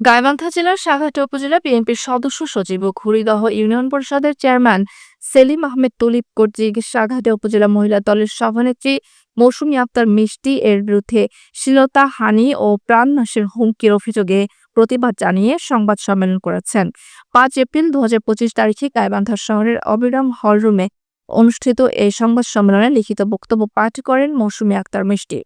গাইবান্ধা জেলার সাঘাটা উপজেলা বিএনপির সদস্য সচিব ও ঘুড়িদহ ইউনিয়ন পরিষদের চেয়ারম্যান সেলিম আহমেদ তুলিপ কর্তৃক সাঘাটা উপজেলা মহিলা দলের সভানেত্রী মৌসুমী আক্তার মিষ্টি এর বিরুদ্ধে শ্লীলতাহানি ও প্রাণনাশের হুমকির অভিযোগে প্রতিবাদ জানিয়ে সংবাদ সম্মেলন করেছেন। 5 এপ্রিল 2025 তারিখে গাইবান্ধা শহরের অবিরাম হলরুমে অনুষ্ঠিত এই সংবাদ সম্মেলনে লিখিত বক্তব্য পাঠ করেন মৌসুমী আক্তার মিষ্টি।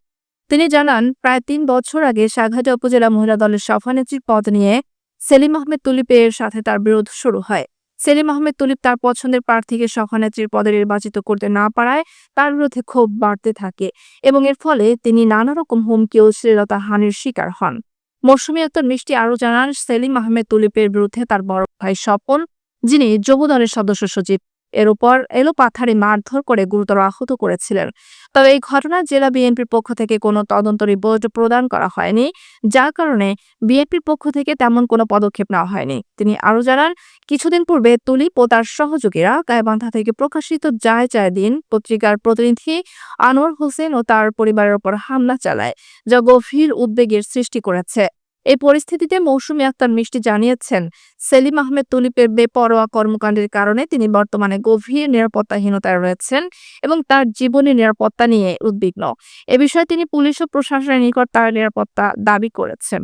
তিনি জানান, প্রায় 3 বছর আগে সাঘাটা উপজেলা মহিলা দলের সভানেত্রীর পদ নিয়ে সেলিম আহমেদ তুলিপের সাথে তার বিরোধ শুরু হয়। সেলিম আহমেদ তুলিপ তার পছন্দের প্রার্থীকে সভানেত্রীর পদে নির্বাচিত করতে না পারায় তার বিরুদ্ধে ক্ষোভ বাড়তে থাকে এবং এর ফলে তিনি নানা রকম হুমকি ও শ্লীলতাহানির শিকার হন। মৌসুমী আক্তার মিষ্টি আরও জানান, সেলিম আহমেদ তুলিপের বিরুদ্ধে তার বড় ভাই স্বপন, যিনি যুব দলের সদস্য সচিব, এর উপর এলোপাথাড়ি মারধর করে গুরুতর আহত করেছিলেন। তবে এই ঘটনায় জেলা বিএনপির পক্ষ থেকে কোনো তদন্ত রিপোর্ট প্রদান করা হয়নি, যার কারণে বিএনপির পক্ষ থেকে তেমন কোনো পদক্ষেপ নেওয়া হয়নি। তিনি আরও জানান, কিছুদিন পূর্বে তুলিপ ও তার সহযোগীরা গাইবান্ধা থেকে প্রকাশিত যায় চায় দিন পত্রিকার প্রতিনিধি আনোয়ার হোসেন ও তার পরিবারের উপর হামলা চালায়, যা গভীর উদ্বেগের সৃষ্টি করেছে। এই পরিস্থিতিতে মৌসুমী আক্তার মিষ্টি জানিয়েছেন, সেলিম আহমেদ তুলিপের বেপরোয়া কর্মকাণ্ডের কারণে তিনি বর্তমানে গভীর নিরাপত্তাহীনতায় রয়েছেন এবং তার জীবনের নিরাপত্তা নিয়ে উদ্বিগ্ন। এ বিষয়ে তিনি পুলিশ ও প্রশাসনের নিকট তার নিরাপত্তা দাবি করেছেন।